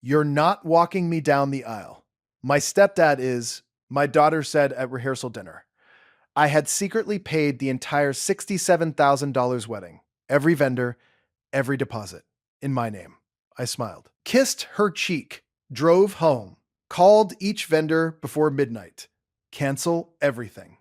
"You're not walking me down the aisle. My stepdad is," my daughter said at rehearsal dinner. I had secretly paid the entire $67,000 wedding, every vendor, every deposit, in my name. I smiled. Kissed her cheek, drove home, called each vendor before midnight. Cancel everything.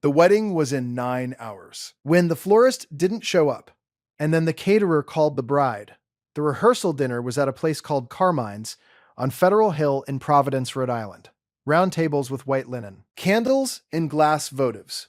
The wedding was in 9 hours. When the florist didn't show up, and then the caterer called the bride, the rehearsal dinner was at a place called Carmine's on Federal Hill in Providence, Rhode Island. Round tables with white linen. Candles and glass votives.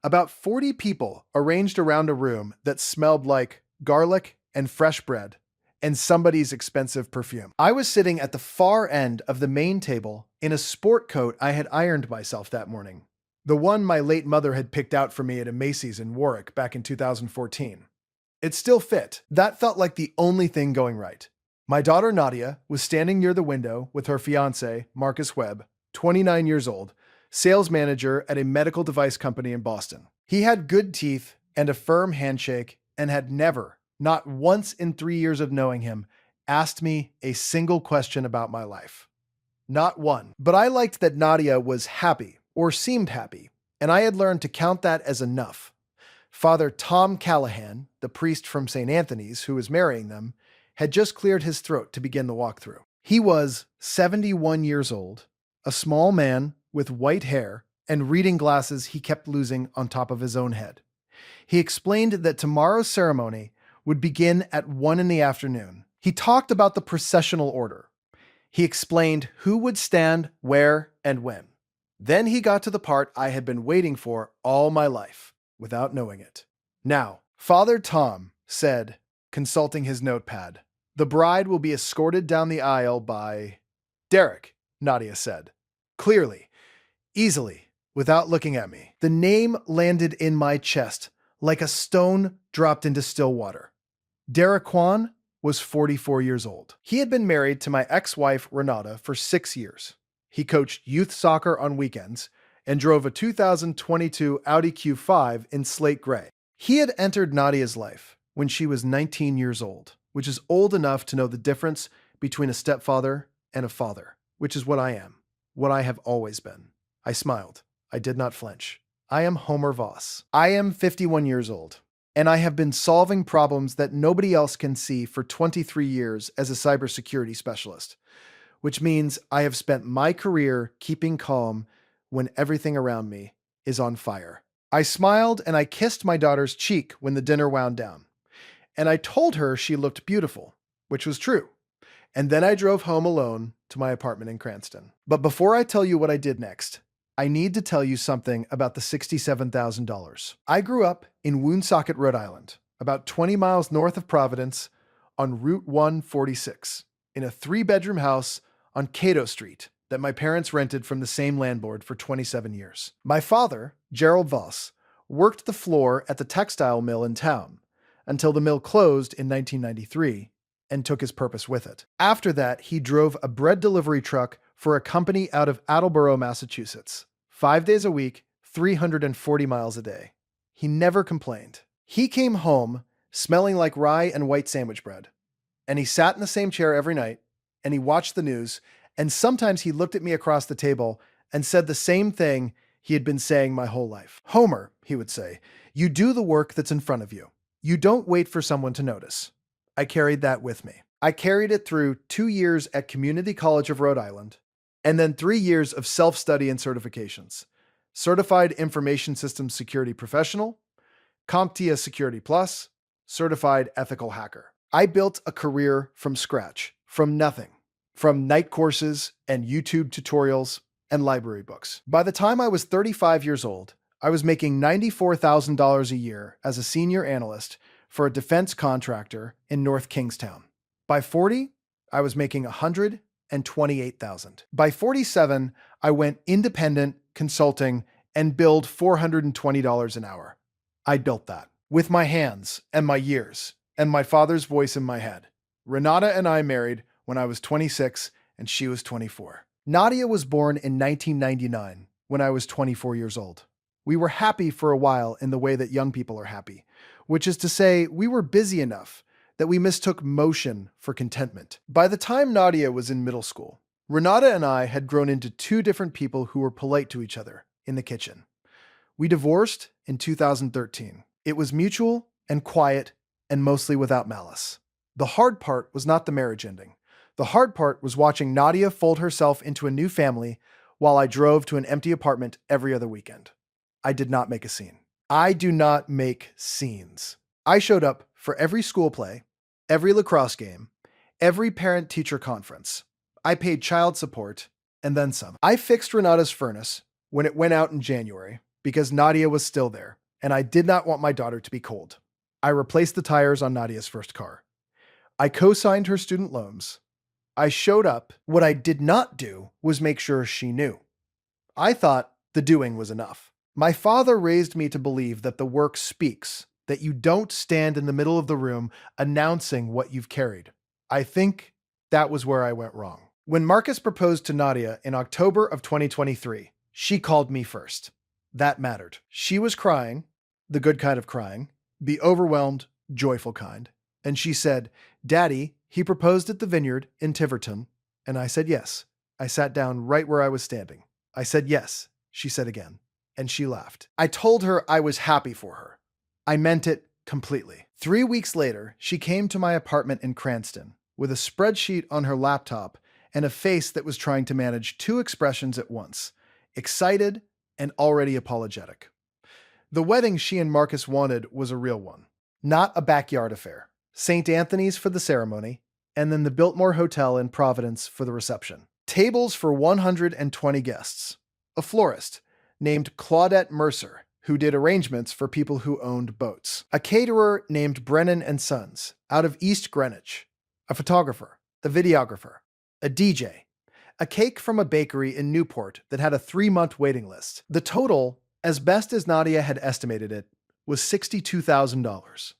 About 40 people arranged around a room that smelled like garlic and fresh bread and somebody's expensive perfume. I was sitting at the far end of the main table in a sport coat I had ironed myself that morning. The one my late mother had picked out for me at a Macy's in Warwick back in 2014. It still fit. That felt like the only thing going right. My daughter Nadia was standing near the window with her fiancé, Marcus Webb, 29 years old, sales manager at a medical device company in Boston. He had good teeth and a firm handshake and had never, not once in 3 years of knowing him, asked me a single question about my life. Not one. But I liked that Nadia was happy, or seemed happy, and I had learned to count that as enough. Father Tom Callahan, the priest from St. Anthony's who was marrying them, had just cleared his throat to begin the walkthrough. He was 71 years old, a small man with white hair and reading glasses he kept losing on top of his own head. He explained that tomorrow's ceremony would begin at 1 in the afternoon. He talked about the processional order. He explained who would stand, where, and when. Then he got to the part I had been waiting for all my life, without knowing it. Now, Father Tom said, consulting his notepad, "The bride will be escorted down the aisle by Derek," Nadia said. Clearly, easily, without looking at me. The name landed in my chest like a stone dropped into still water. Derek Kwan was 44 years old. He had been married to my ex-wife Renata for 6 years. He coached youth soccer on weekends and drove a 2022 Audi Q5 in slate gray. He had entered Nadia's life when she was 19 years old, which is old enough to know the difference between a stepfather and a father, which is what I am, what I have always been. I smiled. I did not flinch. I am Homer Voss. I am 51 years old, and I have been solving problems that nobody else can see for 23 years as a cybersecurity specialist, which means I have spent my career keeping calm when everything around me is on fire. I smiled and I kissed my daughter's cheek when the dinner wound down, and I told her she looked beautiful, which was true. And then I drove home alone to my apartment in Cranston. But before I tell you what I did next, I need to tell you something about the $67,000. I grew up in Woonsocket, Rhode Island, about 20 miles north of Providence on Route 146, in a 3-bedroom house on Cato Street that my parents rented from the same landlord for 27 years. My father, Gerald Voss, worked the floor at the textile mill in town until the mill closed in 1993 and took his purpose with it. After that, he drove a bread delivery truck for a company out of Attleboro, Massachusetts, 5 days a week, 340 miles a day. He never complained. He came home smelling like rye and white sandwich bread, and he sat in the same chair every night, and he watched the news, and sometimes he looked at me across the table and said the same thing he had been saying my whole life. "Homer," he would say, "you do the work that's in front of you. You don't wait for someone to notice." I carried that with me. I carried it through 2 years at Community College of Rhode Island, and then 3 years of self-study and certifications. Certified Information Systems Security Professional, CompTIA Security Plus, Certified Ethical Hacker. I built a career from scratch, from nothing, from night courses and YouTube tutorials and library books. By the time I was 35 years old, I was making $94,000 a year as a senior analyst for a defense contractor in North Kingstown. By 40, I was making $128,000. By 47, I went independent consulting and billed $420 an hour. I built that with my hands and my years and my father's voice in my head. Renata and I married when I was 26 and she was 24. Nadia was born in 1999 when I was 24 years old. We were happy for a while in the way that young people are happy, which is to say we were busy enough that we mistook motion for contentment. By the time Nadia was in middle school, Renata and I had grown into two different people who were polite to each other in the kitchen. We divorced in 2013. It was mutual and quiet and mostly without malice. The hard part was not the marriage ending. The hard part was watching Nadia fold herself into a new family while I drove to an empty apartment every other weekend. I did not make a scene. I do not make scenes. I showed up for every school play, every lacrosse game, every parent-teacher conference. I paid child support, and then some. I fixed Renata's furnace when it went out in January because Nadia was still there, and I did not want my daughter to be cold. I replaced the tires on Nadia's first car. I co-signed her student loans. I showed up. What I did not do was make sure she knew. I thought the doing was enough. My father raised me to believe that the work speaks, that you don't stand in the middle of the room announcing what you've carried. I think that was where I went wrong. When Marcus proposed to Nadia in October of 2023, she called me first. That mattered. She was crying, the good kind of crying, the overwhelmed, joyful kind. And she said, "Daddy, he proposed at the vineyard in Tiverton." And I said yes. I sat down right where I was standing. I said yes, she said again. And she laughed. I told her I was happy for her. I meant it completely. 3 weeks later, she came to my apartment in Cranston with a spreadsheet on her laptop and a face that was trying to manage two expressions at once, excited and already apologetic. The wedding she and Marcus wanted was a real one, not a backyard affair. St. Anthony's for the ceremony, and then the Biltmore Hotel in Providence for the reception. Tables for 120 guests. A florist named Claudette Mercer, who did arrangements for people who owned boats. A caterer named Brennan and Sons, out of East Greenwich. A photographer, a videographer, a DJ. A cake from a bakery in Newport that had a 3-month waiting list. The total, as best as Nadia had estimated it, was $62,000.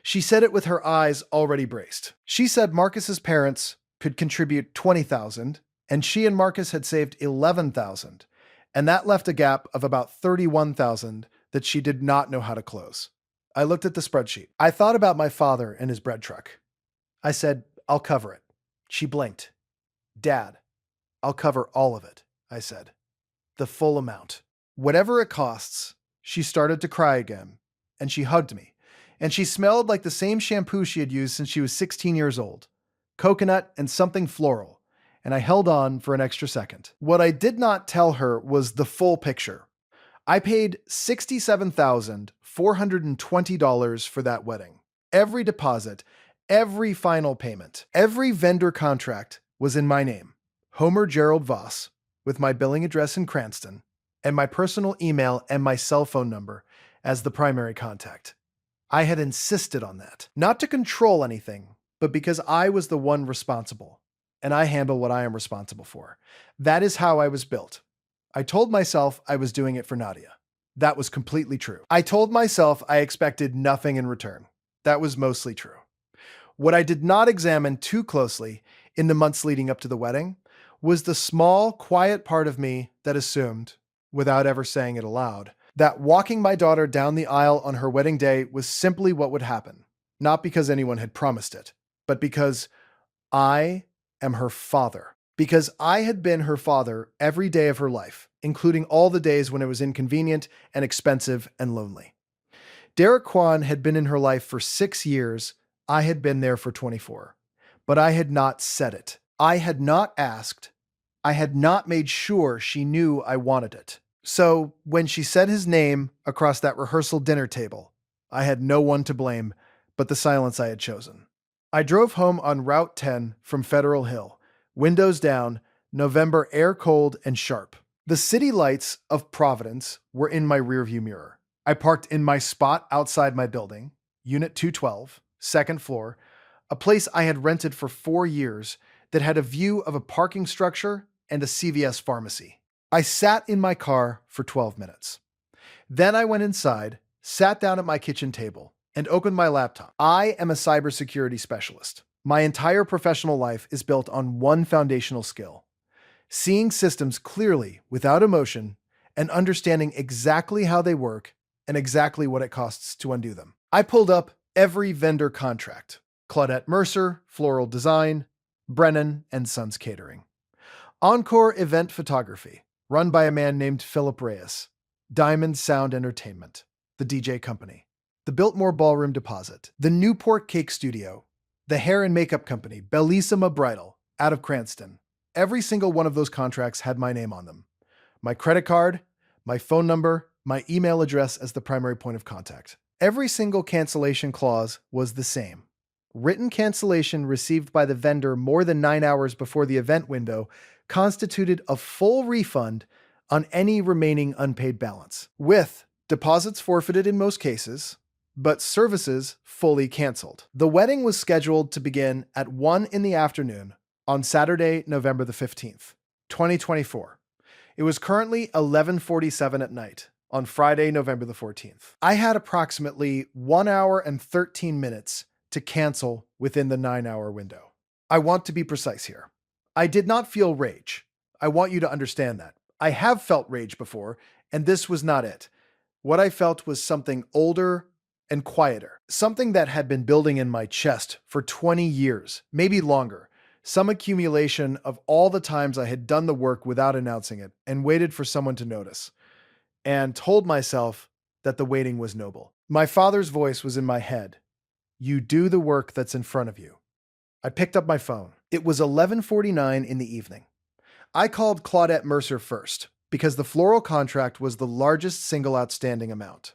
She said it with her eyes already braced. She said Marcus's parents could contribute $20,000, and she and Marcus had saved $11,000, and that left a gap of about $31,000 that she did not know how to close. I looked at the spreadsheet. I thought about my father and his bread truck. I said, "I'll cover it." She blinked. "Dad, I'll cover all of it," I said. "The full amount. Whatever it costs." She started to cry again, and she hugged me. And she smelled like the same shampoo she had used since she was 16 years old. Coconut and something floral. And I held on for an extra second. What I did not tell her was the full picture. I paid $67,420 for that wedding. Every deposit, every final payment, every vendor contract was in my name. Homer Gerald Voss, with my billing address in Cranston, and my personal email and my cell phone number as the primary contact. I had insisted on that. Not to control anything, but because I was the one responsible, and I handle what I am responsible for. That is how I was built. I told myself I was doing it for Nadia. That was completely true. I told myself I expected nothing in return. That was mostly true. What I did not examine too closely in the months leading up to the wedding was the small, quiet part of me that assumed, without ever saying it aloud, that walking my daughter down the aisle on her wedding day was simply what would happen, not because anyone had promised it, but because I am her father. Because I had been her father every day of her life, including all the days when it was inconvenient and expensive and lonely. Derek Kwan had been in her life for 6 years. I had been there for 24. But I had not said it. I had not asked. I had not made sure she knew I wanted it. So when she said his name across that rehearsal dinner table, I had no one to blame but the silence I had chosen. I drove home on Route 10 from Federal Hill, windows down, November air cold and sharp. The city lights of Providence were in my rearview mirror. I parked in my spot outside my building, Unit 212, second floor, a place I had rented for 4 years that had a view of a parking structure and a CVS pharmacy. I sat in my car for 12 minutes. Then I went inside, sat down at my kitchen table, and opened my laptop. I am a cybersecurity specialist. My entire professional life is built on one foundational skill: seeing systems clearly without emotion and understanding exactly how they work and exactly what it costs to undo them. I pulled up every vendor contract, Claudette Mercer, Floral Design, Brennan and Sons Catering. Encore Event Photography, run by a man named Philip Reyes. Diamond Sound Entertainment, the DJ Company. The Biltmore Ballroom Deposit. The Newport Cake Studio. The Hair and Makeup Company, Bellissima Bridal, out of Cranston. Every single one of those contracts had my name on them. My credit card, my phone number, my email address as the primary point of contact. Every single cancellation clause was the same. Written cancellation received by the vendor more than 9 hours before the event window constituted a full refund on any remaining unpaid balance, with deposits forfeited in most cases, but services fully canceled. The wedding was scheduled to begin at 1 in the afternoon on Saturday, November the 15th, 2024. It was currently 11:47 at night on Friday, November the 14th. I had approximately 1 hour and 13 minutes to cancel within the 9-hour window. I want to be precise here. I did not feel rage. I want you to understand that. I have felt rage before, and this was not it. What I felt was something older and quieter, something that had been building in my chest for 20 years, maybe longer, some accumulation of all the times I had done the work without announcing it and waited for someone to notice, and told myself that the waiting was noble. My father's voice was in my head. You do the work that's in front of you. I picked up my phone. It was 11:49 in the evening. I called Claudette Mercer first because the floral contract was the largest single outstanding amount.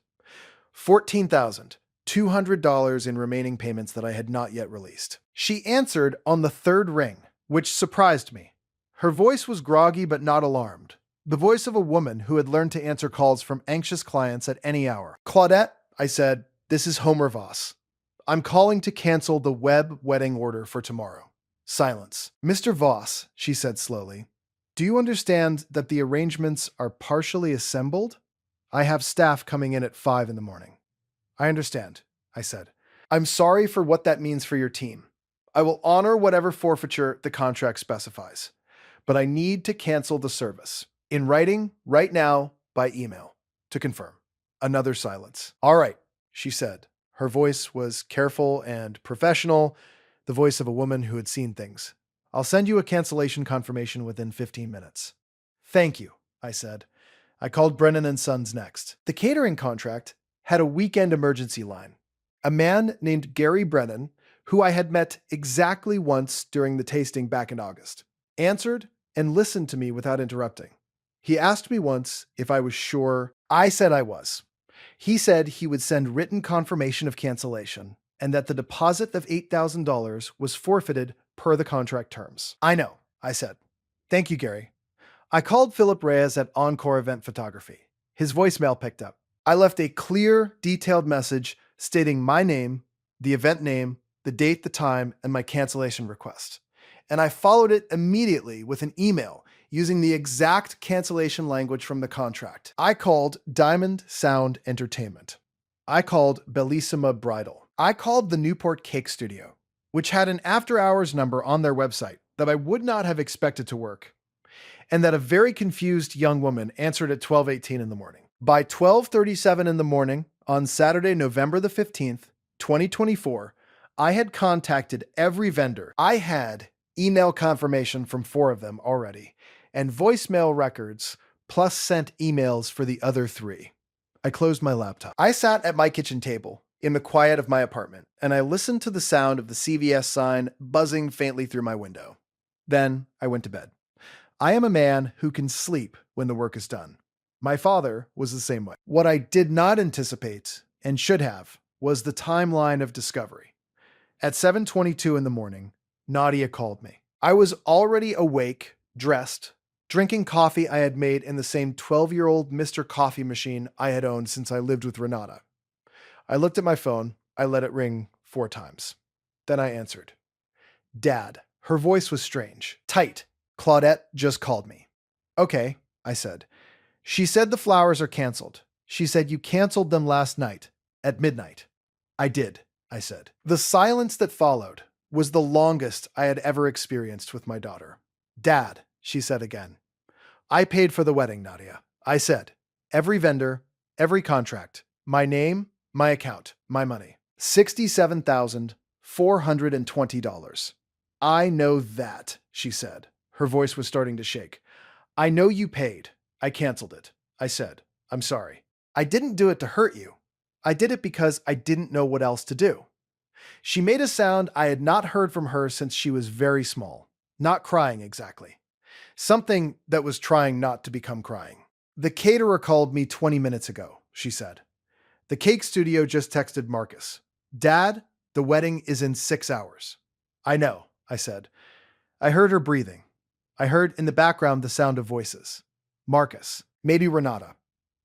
$14,200 in remaining payments that I had not yet released. She answered on the third ring, which surprised me. Her voice was groggy but not alarmed. The voice of a woman who had learned to answer calls from anxious clients at any hour. Claudette, I said, this is Homer Voss. I'm calling to cancel the web wedding order for tomorrow. Silence. Mr. Voss, she said slowly, do you understand that the arrangements are partially assembled? I have staff coming in at 5 in the morning. I understand, I said. I'm sorry for what that means for your team. I will honor whatever forfeiture the contract specifies, but I need to cancel the service. In writing, right now, by email, to confirm. Another silence. All right, she said. Her voice was careful and professional, the voice of a woman who had seen things. I'll send you a cancellation confirmation within 15 minutes. Thank you, I said. I called Brennan and Sons next. The catering contract had a weekend emergency line. A man named Gary Brennan, who I had met exactly once during the tasting back in August, answered and listened to me without interrupting. He asked me once if I was sure. I said I was. He said he would send written confirmation of cancellation and that the deposit of $8,000 was forfeited per the contract terms. I know, I said. Thank you, Gary. I called Philip Reyes at Encore Event Photography. His voicemail picked up. I left a clear, detailed message stating my name, the event name, the date, the time, and my cancellation request. And I followed it immediately with an email using the exact cancellation language from the contract. I called Diamond Sound Entertainment. I called Bellissima Bridal. I called the Newport Cake Studio, which had an after-hours number on their website that I would not have expected to work, and that a very confused young woman answered at 12:18 in the morning. By 12:37 in the morning on Saturday, November the 15th, 2024, I had contacted every vendor. I had email confirmation from 4 of them already, and voicemail records, plus sent emails for the other 3. I closed my laptop. I sat at my kitchen table in the quiet of my apartment, and I listened to the sound of the CVS sign buzzing faintly through my window. Then I went to bed. I am a man who can sleep when the work is done. My father was the same way. What I did not anticipate, and should have, was the timeline of discovery. At 7:22 in the morning, Nadia called me. I was already awake, dressed, drinking coffee I had made in the same 12-year-old Mr. Coffee machine I had owned since I lived with Renata. I looked at my phone. I let it ring 4 times. Then I answered. Dad. Her voice was strange, tight. Claudette just called me. Okay, I said. She said the flowers are canceled. She said you canceled them last night, at midnight. I did, I said. The silence that followed was the longest I had ever experienced with my daughter. Dad, she said again. I paid for the wedding, Nadia. I said, every vendor, every contract, my name, my account, my money. $67,500. $420. I know that, she said. Her voice was starting to shake. I know you paid. I canceled it. I said, I'm sorry. I didn't do it to hurt you. I did it because I didn't know what else to do. She made a sound I had not heard from her since she was very small. Not crying exactly. Something that was trying not to become crying. The caterer called me 20 minutes ago, she said. The cake studio just texted Marcus. Dad, the wedding is in 6 hours. I know, I said. I heard her breathing. I heard in the background the sound of voices. Marcus, maybe Renata,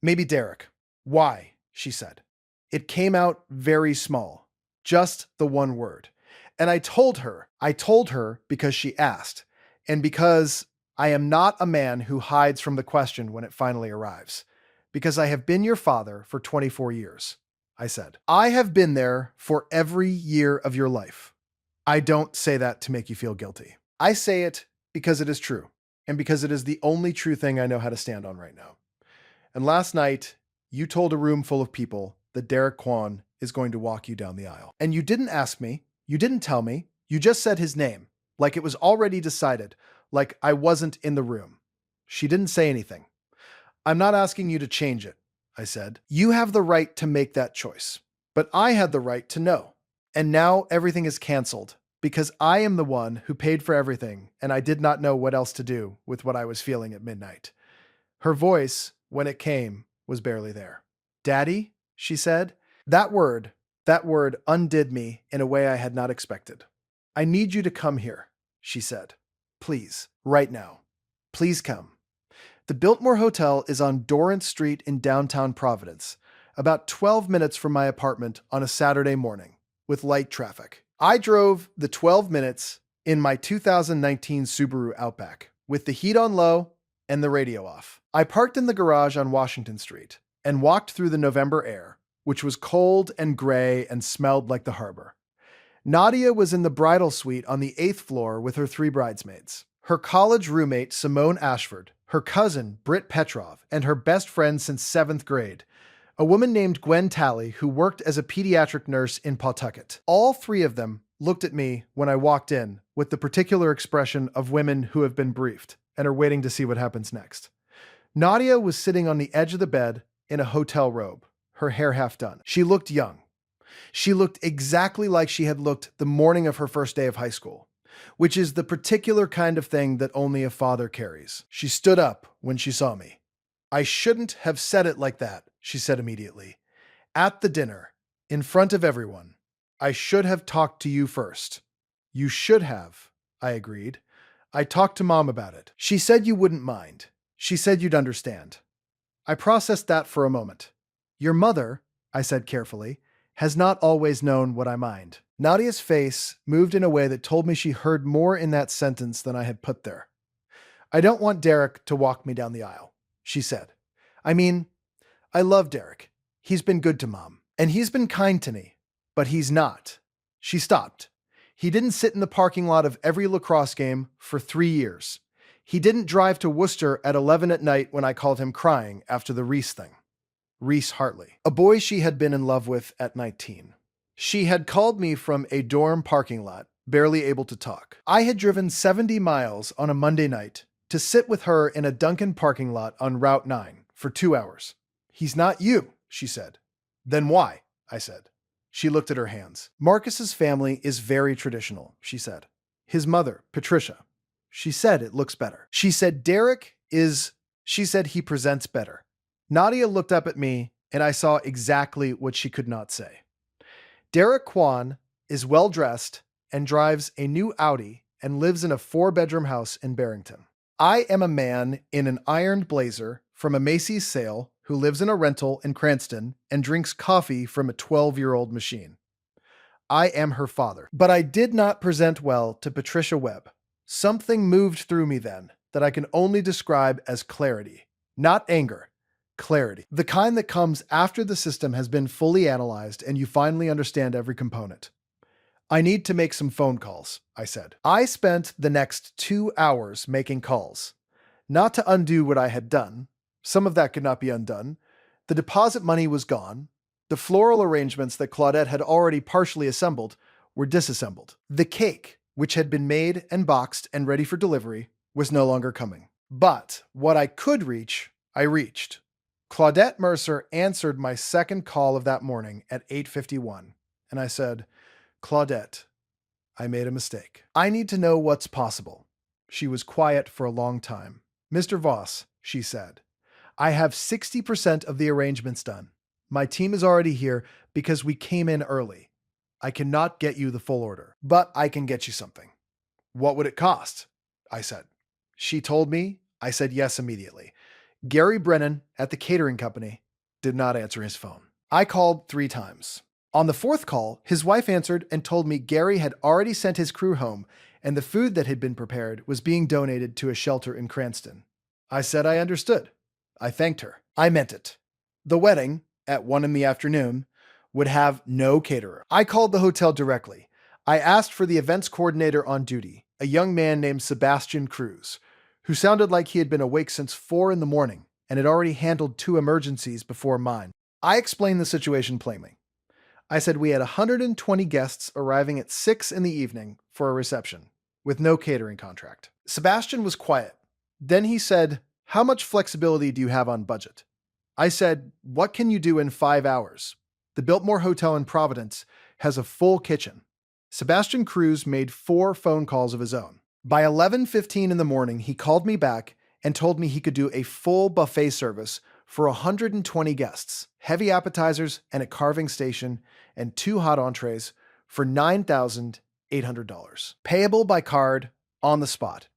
maybe Derek. Why? She said. It came out very small, just the one word. And I told her because she asked, and because I am not a man who hides from the question when it finally arrives. Because I have been your father for 24 years, I said. I have been there for every year of your life. I don't say that to make you feel guilty. I say it because it is true, and because it is the only true thing I know how to stand on right now. And last night, you told a room full of people that Derek Kwan is going to walk you down the aisle. And you didn't ask me, you didn't tell me, you just said his name, like it was already decided, like I wasn't in the room. She didn't say anything. I'm not asking you to change it, I said. You have the right to make that choice, but I had the right to know. And now everything is canceled because I am the one who paid for everything and I did not know what else to do with what I was feeling at midnight. Her voice, when it came, was barely there. Daddy, she said. That word undid me in a way I had not expected. I need you to come here, she said. Please, right now. Please come. The Biltmore Hotel is on Dorrance Street in downtown Providence, about 12 minutes from my apartment on a Saturday morning, with light traffic. I drove the 12 minutes in my 2019 Subaru Outback, with the heat on low and the radio off. I parked in the garage on Washington Street and walked through the November air, which was cold and gray and smelled like the harbor. Nadia was in the bridal suite on the 8th floor with her 3 bridesmaids. Her college roommate, Simone Ashford, her cousin, Britt Petrov, and her best friend since 7th grade, a woman named Gwen Talley who worked as a pediatric nurse in Pawtucket. All 3 of them looked at me when I walked in with the particular expression of women who have been briefed and are waiting to see what happens next. Nadia was sitting on the edge of the bed in a hotel robe, her hair half done. She looked young. She looked exactly like she had looked the morning of her first day of high school, which is the particular kind of thing that only a father carries. She stood up when she saw me. I shouldn't have said it like that, she said immediately. At the dinner, in front of everyone, I should have talked to you first. You should have, I agreed. I talked to Mom about it. She said you wouldn't mind. She said you'd understand. I processed that for a moment. Your mother, I said carefully, has not always known what I mind. Nadia's face moved in a way that told me she heard more in that sentence than I had put there. I don't want Derek to walk me down the aisle, she said. I mean, I love Derek. He's been good to Mom, and he's been kind to me, but he's not. She stopped. He didn't sit in the parking lot of every lacrosse game for 3 years. He didn't drive to Worcester at 11 at night when I called him crying after the Reese thing. Reese Hartley, a boy she had been in love with at 19. She had called me from a dorm parking lot, barely able to talk. I had driven 70 miles on a Monday night to sit with her in a Dunkin' parking lot on Route 9 for 2 hours. He's not you, she said. Then why? I said. She looked at her hands. Marcus's family is very traditional, she said. His mother, Patricia. She said it looks better. She said she said he presents better. Nadia looked up at me, and I saw exactly what she could not say. Derek Kwan is well-dressed and drives a new Audi and lives in a 4-bedroom house in Barrington. I am a man in an ironed blazer from a Macy's sale who lives in a rental in Cranston and drinks coffee from a 12-year-old machine. I am her father. But I did not present well to Patricia Webb. Something moved through me then that I can only describe as clarity, not anger. Clarity. The kind that comes after the system has been fully analyzed and you finally understand every component. I need to make some phone calls, I said. I spent the next 2 hours making calls. Not to undo what I had done. Some of that could not be undone. The deposit money was gone. The floral arrangements that Claudette had already partially assembled were disassembled. The cake, which had been made and boxed and ready for delivery, was no longer coming. But what I could reach, I reached. Claudette Mercer answered my second call of that morning at 8:51, and I said, "Claudette, I made a mistake. I need to know what's possible." She was quiet for a long time. "Mr. Voss," she said, "I have 60% of the arrangements done. My team is already here because we came in early. I cannot get you the full order, but I can get you something." "What would it cost?" I said. She told me. I said yes immediately. Gary Brennan at the catering company did not answer his phone. I called 3 times. On the 4th call, his wife answered and told me Gary had already sent his crew home and the food that had been prepared was being donated to a shelter in Cranston. I said I understood. I thanked her. I meant it. The wedding, at 1 in the afternoon, would have no caterer. I called the hotel directly. I asked for the events coordinator on duty, a young man named Sebastian Cruz, who sounded like he had been awake since 4 in the morning and had already handled 2 emergencies before mine. I explained the situation plainly. I said we had 120 guests arriving at 6 in the evening for a reception, with no catering contract. Sebastian was quiet. Then he said, "How much flexibility do you have on budget?" I said, "What can you do in 5 hours? The Biltmore Hotel in Providence has a full kitchen." Sebastian Cruz made 4 phone calls of his own. By 11:15 in the morning, he called me back and told me he could do a full buffet service for 120 guests, heavy appetizers and a carving station, and 2 hot entrees for $9,800. Payable by card on the spot.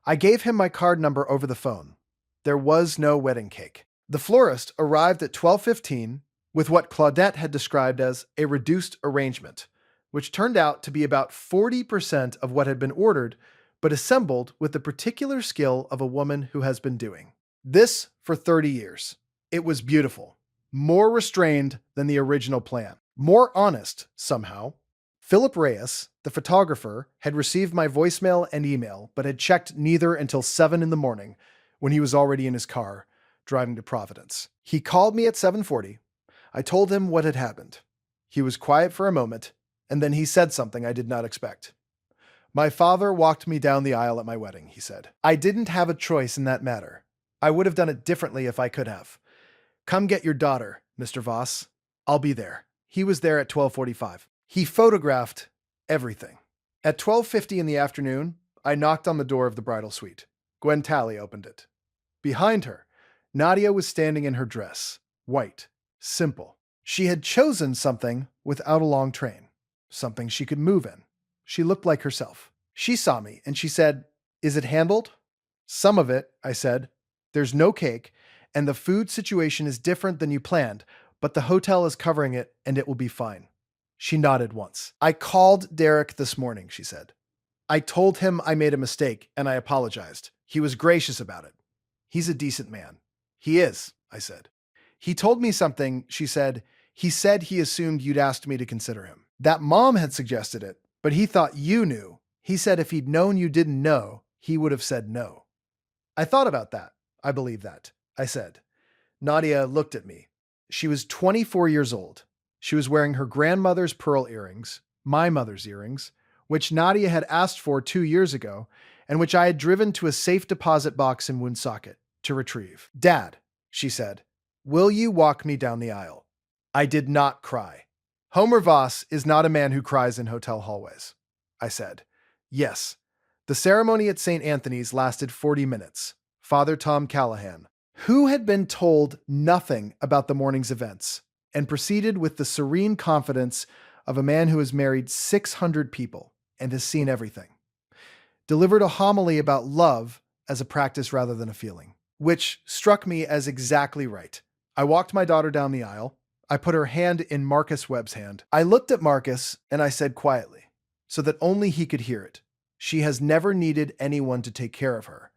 I gave him my card number over the phone. There was no wedding cake. The florist arrived at 12:15 with what Claudette had described as a reduced arrangement, which turned out to be about 40% of what had been ordered, but assembled with the particular skill of a woman who has been doing this for 30 years. It was beautiful, more restrained than the original plan, more honest somehow. Philip Reyes, the photographer, had received my voicemail and email, but had checked neither until 7 in the morning when he was already in his car driving to Providence. He called me at 7:40. I told him what had happened. He was quiet for a moment, and then he said something I did not expect. "My father walked me down the aisle at my wedding," he said. "I didn't have a choice in that matter. I would have done it differently if I could have. Come get your daughter, Mr. Voss. I'll be there." He was there at 12:45. He photographed everything. At 12:50 in the afternoon, I knocked on the door of the bridal suite. Gwen Talley opened it. Behind her, Nadia was standing in her dress, white, simple. She had chosen something without a long train, something she could move in. She looked like herself. She saw me and she said, "Is it handled?" "Some of it," I said. "There's no cake, and the food situation is different than you planned, but the hotel is covering it and it will be fine." She nodded once. "I called Derek this morning," she said. "I told him I made a mistake and I apologized. He was gracious about it. He's a decent man." "He is," I said. "He told me something," she said. "He said he assumed you'd asked me to consider him. That Mom had suggested it, but he thought you knew. He said if he'd known you didn't know, he would have said no." "I thought about that. I believe that," I said. Nadia looked at me. She was 24 years old. She was wearing her grandmother's pearl earrings, my mother's earrings, which Nadia had asked for 2 years ago, and which I had driven to a safe deposit box in Woonsocket to retrieve. "Dad," she said, "will you walk me down the aisle?" I did not cry. Homer Voss is not a man who cries in hotel hallways. I said, "Yes." The ceremony at St. Anthony's lasted 40 minutes. Father Tom Callahan, who had been told nothing about the morning's events, and proceeded with the serene confidence of a man who has married 600 people and has seen everything, delivered a homily about love as a practice rather than a feeling, which struck me as exactly right. I walked my daughter down the aisle. I put her hand in Marcus Webb's hand. I looked at Marcus and I said quietly, so that only he could hear it, "She has never needed anyone to take care of her,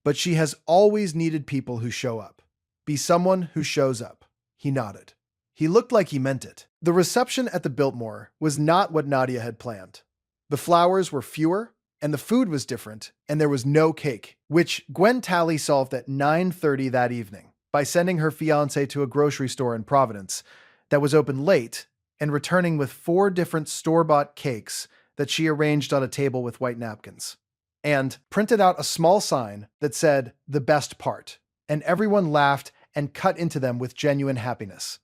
but she has always needed people who show up. Be someone who shows up." He nodded. He looked like he meant it. The reception at the Biltmore was not what Nadia had planned. The flowers were fewer, and the food was different, and there was no cake, which Gwen Talley solved at 9:30 that evening by sending her fiancé to a grocery store in Providence that was open late and returning with 4 different store-bought cakes that she arranged on a table with white napkins, and printed out a small sign that said, "The best part," and everyone laughed and cut into them with genuine happiness.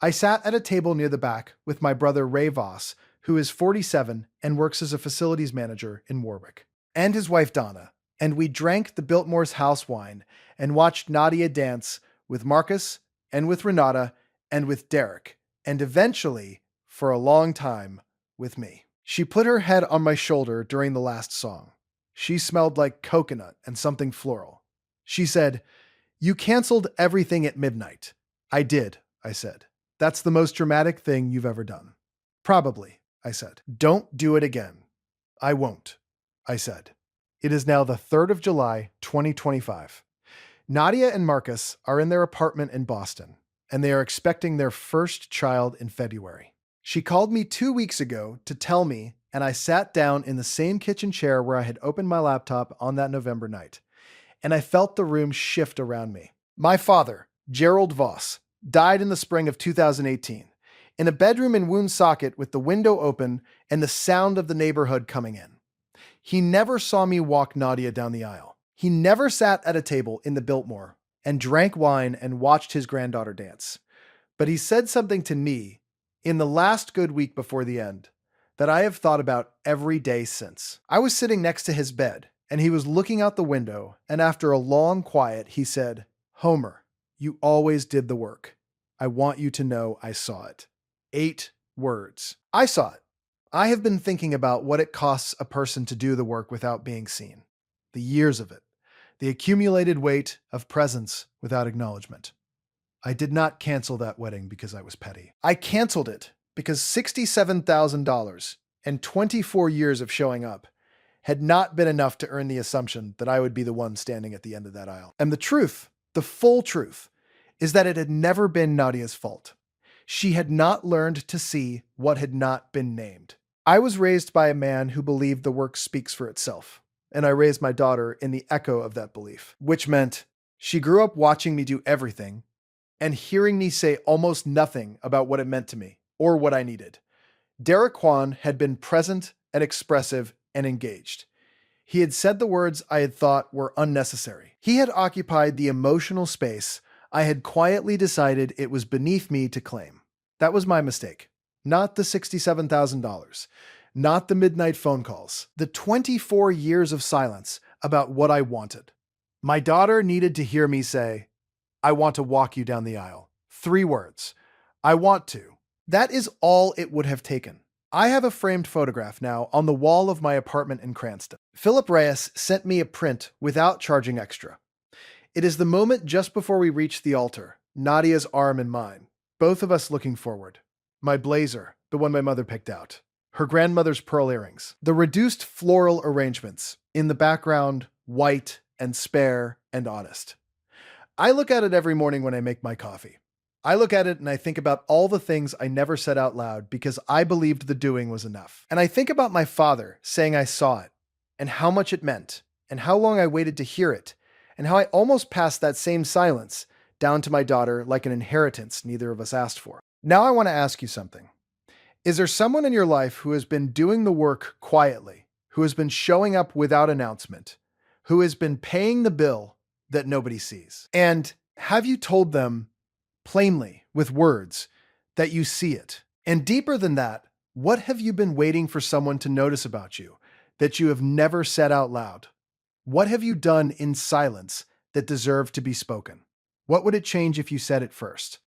I sat at a table near the back with my brother Ray Voss, who is 47 and works as a facilities manager in Warwick, and his wife Donna, and we drank the Biltmore's house wine and watched Nadia dance with Marcus and with Renata and with Derek, and eventually, for a long time, with me. She put her head on my shoulder during the last song. She smelled like coconut and something floral. She said, "You canceled everything at midnight." "I did," I said. "That's the most dramatic thing you've ever done." "Probably," I said. "Don't do it again." "I won't," I said. It is now the 3rd of July, 2025. Nadia and Marcus are in their apartment in Boston, and they are expecting their first child in February. She called me 2 weeks ago to tell me, and I sat down in the same kitchen chair where I had opened my laptop on that November night, and I felt the room shift around me. My father, Gerald Voss, died in the spring of 2018, in a bedroom in Woonsocket with the window open and the sound of the neighborhood coming in. He never saw me walk Nadia down the aisle. He never sat at a table in the Biltmore and drank wine and watched his granddaughter dance. But he said something to me in the last good week before the end that I have thought about every day since. I was sitting next to his bed, and he was looking out the window, and after a long quiet, he said, "Homer, you always did the work. I want you to know I saw it." 8 words. I saw it. I have been thinking about what it costs a person to do the work without being seen. The years of it. The accumulated weight of presence without acknowledgement. I did not cancel that wedding because I was petty. I canceled it because $67,000 and 24 years of showing up had not been enough to earn the assumption that I would be the one standing at the end of that aisle. And the truth, the full truth, is that it had never been Nadia's fault. She had not learned to see what had not been named. I was raised by a man who believed the work speaks for itself, and I raised my daughter in the echo of that belief, which meant she grew up watching me do everything and hearing me say almost nothing about what it meant to me or what I needed. Derek Kwan had been present and expressive and engaged. He had said the words I had thought were unnecessary. He had occupied the emotional space I had quietly decided it was beneath me to claim. That was my mistake. Not the $67,000. Not the midnight phone calls. The 24 years of silence about what I wanted. My daughter needed to hear me say, "I want to walk you down the aisle." 3 words. I want to. That is all it would have taken. I have a framed photograph now on the wall of my apartment in Cranston. Philip Reyes sent me a print without charging extra. It is the moment just before we reach the altar, Nadia's arm in mine, both of us looking forward. My blazer, the one my mother picked out. Her grandmother's pearl earrings. The reduced floral arrangements. In the background, white and spare and honest. I look at it every morning when I make my coffee. I look at it and I think about all the things I never said out loud because I believed the doing was enough. And I think about my father saying I saw it, and how much it meant, and how long I waited to hear it, and how I almost passed that same silence down to my daughter like an inheritance neither of us asked for. Now I want to ask you something. Is there someone in your life who has been doing the work quietly, who has been showing up without announcement, who has been paying the bill that nobody sees? And have you told them plainly with words that you see it? And deeper than that, what have you been waiting for someone to notice about you that you have never said out loud? What have you done in silence that deserved to be spoken? What would it change if you said it first?